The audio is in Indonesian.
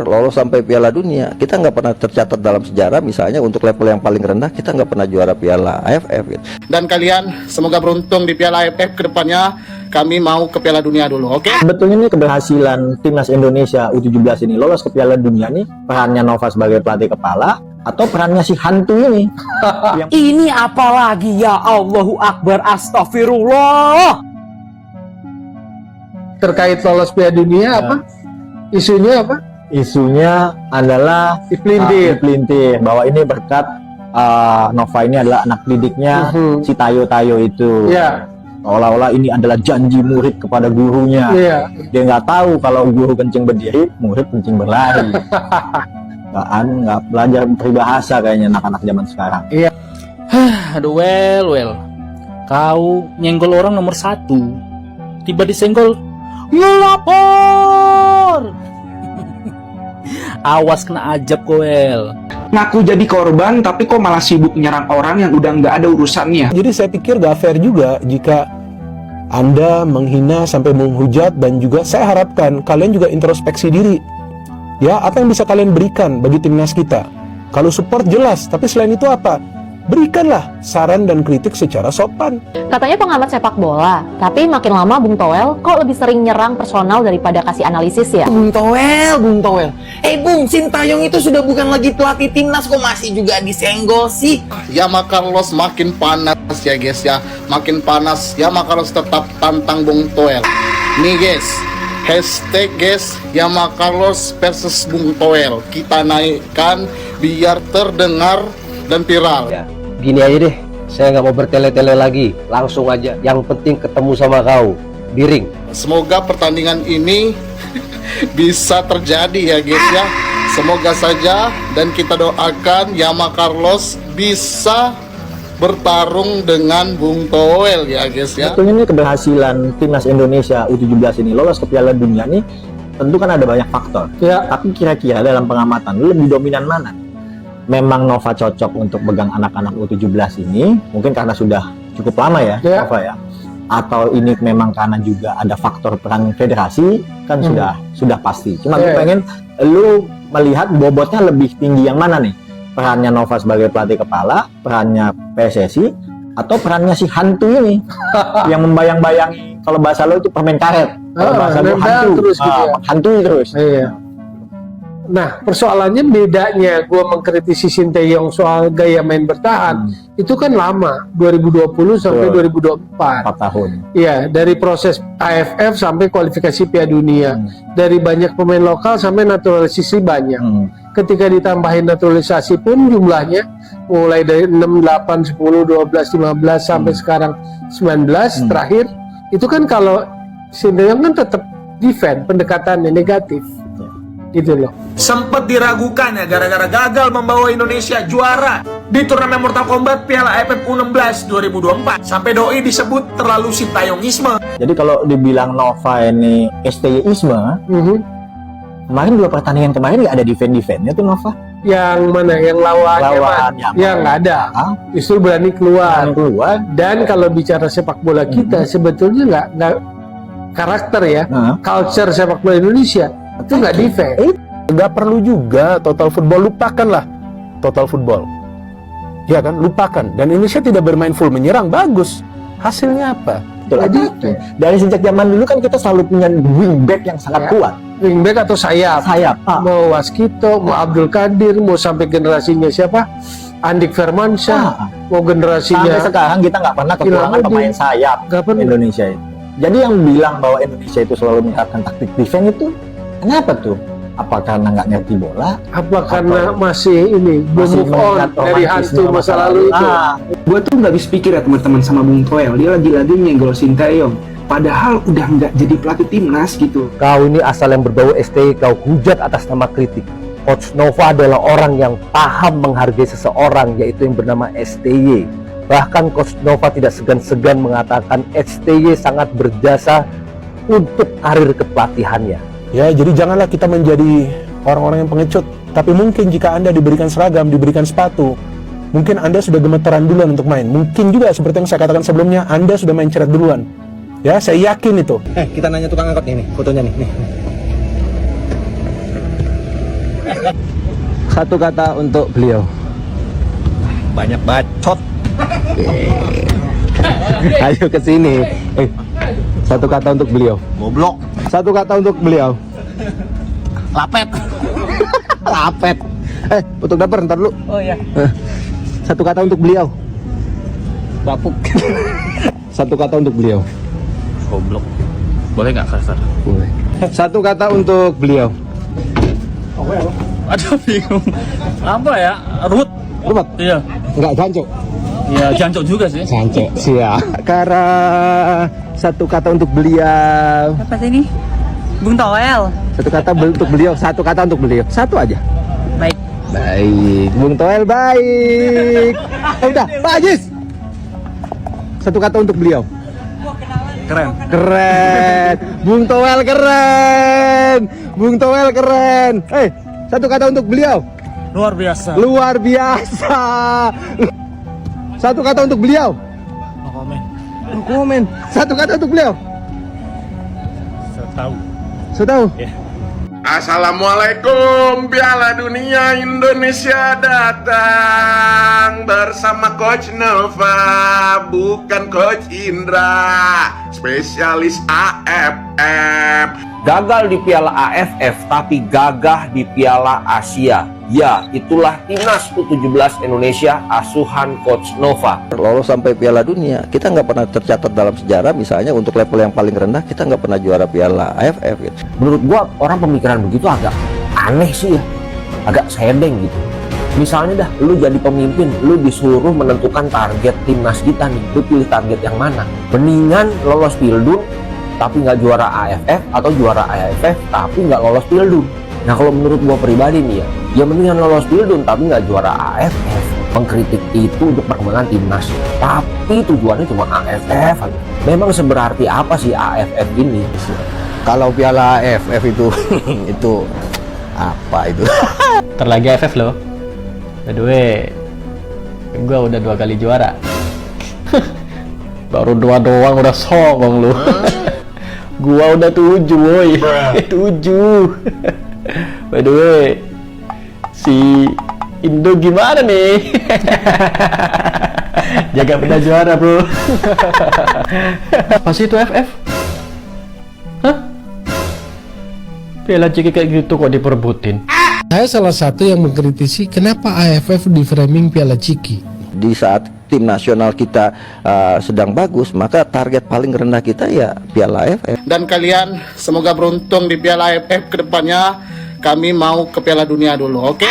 lolos sampai Piala Dunia. Kita nggak pernah tercatat dalam sejarah, misalnya untuk level yang paling rendah kita nggak pernah juara Piala AFF gitu. Dan kalian semoga beruntung di Piala AFF kedepannya. Kami mau ke Piala Dunia dulu, oke? Sebetulnya ini keberhasilan timnas Indonesia U17 ini lolos ke Piala Dunia nih, perannya Nova sebagai pelatih kepala atau perannya si hantu ini? Ini apalagi ya, Allahu Akbar, astagfirullah. Terkait lolos Piala Dunia apa? Isunya apa? Isunya adalah dipelintir bahwa ini berkat Nova ini adalah anak didiknya si Tayo itu. Iya. Seolah-olah ini adalah janji murid kepada gurunya. Iya. Dia nggak tahu kalau guru kencing berdiri, murid kencing berlari. nggak belajar peribahasa kayaknya anak-anak zaman sekarang. Iya. Aduh, well. Kau nyenggol orang nomor 1, tiba disenggol, ngelapor. Awas kena ajab Koel. Ngaku jadi korban tapi kok malah sibuk nyerang orang yang udah nggak ada urusannya. Jadi saya pikir gak fair juga jika Anda menghina sampai menghujat, dan juga saya harapkan kalian juga introspeksi diri. Ya, apa yang bisa kalian berikan bagi timnas kita? Kalau support jelas, tapi selain itu apa? Berikanlah saran dan kritik secara sopan. Katanya pengamat sepak bola, tapi makin lama Bung Toel kok lebih sering nyerang personal daripada kasih analisis ya? Bung Toel. Bung, Sintayong itu sudah bukan lagi pelatih timnas kok masih juga disenggol sih. Yama Carlos makin panas ya guys ya. Makin panas. Yama Carlos tetap tantang Bung Toel. Nih guys, hashtag guys Yama Carlos versus Bung Toel. Kita naikkan biar terdengar dan viral. Ya, gini aja deh, saya nggak mau bertele-tele lagi, langsung aja. Yang penting ketemu sama kau di ring. Semoga pertandingan ini bisa terjadi ya guys ya. Semoga saja, dan kita doakan Yama Carlos bisa bertarung dengan Bung Toel ya guys ya. Sebetulnya ini keberhasilan timnas Indonesia U17 ini lolos ke Piala Dunia nih, tentu kan ada banyak faktor. Ya. Tapi kira-kira dalam pengamatan lebih dominan mana? Memang Nova cocok untuk pegang anak-anak U17 ini, mungkin karena sudah cukup lama ya, Nova ya. Atau ini memang karena juga ada faktor peran federasi, kan sudah pasti. Cuma gue pengen lu melihat bobotnya lebih tinggi yang mana nih? Perannya Nova sebagai pelatih kepala, perannya PSSI, atau perannya si hantu ini yang membayang-bayangi, kalau bahasa lo itu permen karet, kalau bahasa lo hantu terus gitu ya. Hantu terus. Iya. Nah, persoalannya bedanya gue mengkritisi Sintayong soal gaya main bertahan itu kan lama, 2020 sampai 2024. 4 tahun. Iya, dari proses AFF sampai kualifikasi Piala Dunia. Dari banyak pemain lokal sampai naturalisasi banyak. Ketika ditambahin naturalisasi pun jumlahnya mulai dari 6, 8, 10, 12, 15 sampai sekarang 19 terakhir. Itu kan kalau Sintayong kan tetap defend, pendekatannya negatif. Gitu loh. Sempet diragukan ya gara-gara gagal membawa Indonesia juara di turnamen Mortal Kombat Piala AFF U16 2024. Sampai doi disebut terlalu Sintayongisme. Jadi kalau dibilang Nova ini STY-isme, kemarin 2 pertandingan kemarin nggak ada defend-defendnya tuh Nova. Yang mana? Yang lawan yang nggak ada. Justru berani keluar. Dan kalau bicara sepak bola kita sebetulnya nggak karakter ya, culture sepak bola Indonesia itu nggak defense. Nggak perlu juga total football, lupakanlah total football. Ya kan, lupakan. Dan Indonesia tidak bermain full menyerang, bagus. Hasilnya apa? Jadi dari sejak zaman dulu kan kita selalu punya wingback yang sangat kuat. Wingback atau sayap. Mau Waskito, mau Abdul Qadir, mau sampai generasinya siapa? Andik Firmansyah, mau generasinya. Sampai sekarang kita nggak pernah kekurangan pemain sayap Indonesia itu. Jadi yang bilang bahwa Indonesia itu selalu menerapkan taktik defense itu kenapa tuh? Apa karena nggak ngerti bola? Apa karena masih move on dari hantu masa lalu itu? Gue tuh nggak habis pikir ya teman-teman sama Bung Toel. Dia lagi-lagi nyenggol Sintayong. Padahal udah nggak jadi pelatih timnas gitu. Kau ini asal yang berbau STY, kau hujat atas nama kritik. Coach Nova adalah orang yang paham menghargai seseorang, yaitu yang bernama STY. Bahkan Coach Nova tidak segan-segan mengatakan STY sangat berjasa untuk karir kepelatihannya. Ya, jadi janganlah kita menjadi orang-orang yang pengecut. Tapi mungkin jika Anda diberikan seragam, diberikan sepatu, mungkin Anda sudah gemeteran duluan untuk main. Mungkin juga seperti yang saya katakan sebelumnya, Anda sudah main ceret duluan. Ya, saya yakin itu. Kita nanya tukang angkot nih, fotonya nih. Satu kata untuk beliau. Banyak bacot. Ayo ke sini. Satu kata untuk beliau. Goblok. Satu kata untuk beliau. Lapet. Lapet. Untuk dapur ntar dulu. Oh iya. Satu kata untuk beliau. Bapuk. Satu kata untuk beliau. Goblok. Boleh nggak kasar? Boleh. Satu kata untuk beliau. Aduh bingung. Apa ya? Ruwet. Rumet? Iya. Enggak, jancok. Iya, jancok juga sih. Jancok. Siap. Kara, satu kata untuk beliau. Apa sih ini? Bung Toel. Satu kata untuk beliau. Satu kata untuk beliau. Satu aja. Baik. Baik. Bung Toel baik. Udah, Pak Ajis. Satu kata untuk beliau. Keren. Keren. Bung Toel keren. Bung Toel keren. Satu kata untuk beliau. Luar biasa. Luar biasa. Satu kata untuk beliau. No komen. No komen. Satu kata untuk beliau. Tahu. Sudah tahu. Assalamualaikum, Piala Dunia Indonesia datang bersama Coach Nova, bukan Coach Indra, spesialis AFF. Gagal di Piala AFF tapi gagah di Piala Asia. Ya, itulah timnas U17 Indonesia asuhan Coach Nova. Lolos sampai Piala Dunia, kita nggak pernah tercatat dalam sejarah. Misalnya untuk level yang paling rendah, kita nggak pernah juara Piala AFF gitu. Menurut gua orang pemikiran begitu agak aneh sih ya, agak sedeng gitu. Misalnya dah, lu jadi pemimpin, lu disuruh menentukan target timnas kita nih, lu pilih target yang mana? Mendingan lolos Pildun tapi nggak juara AFF, atau juara AFF tapi nggak lolos Pildun. Nah kalau menurut gua pribadi nih ya mendingan lolos Pildun tapi nggak juara AFF. Mengkritik itu untuk perkembangan timnas, tapi tujuannya cuma AFF. Memang seberarti apa sih AFF ini? Kalau Piala AFF itu itu apa itu? Terlagi AFF loh. By the way, gua udah 2 kali juara. Baru 2 doang udah songong lu. Gua udah 7 woi. 7. By the way, si Indo gimana nih? Jaga benda juara bro. Apa sih itu FF? Hah? Piala Ciki kayak gitu kok diperebutin? Saya salah satu yang mengkritisi kenapa AFF di framing Piala Ciki. Di saat tim nasional kita sedang bagus, maka target paling rendah kita ya Piala AFF. Dan kalian semoga beruntung di Piala AFF ke depannya. Kami mau ke Piala Dunia dulu, oke?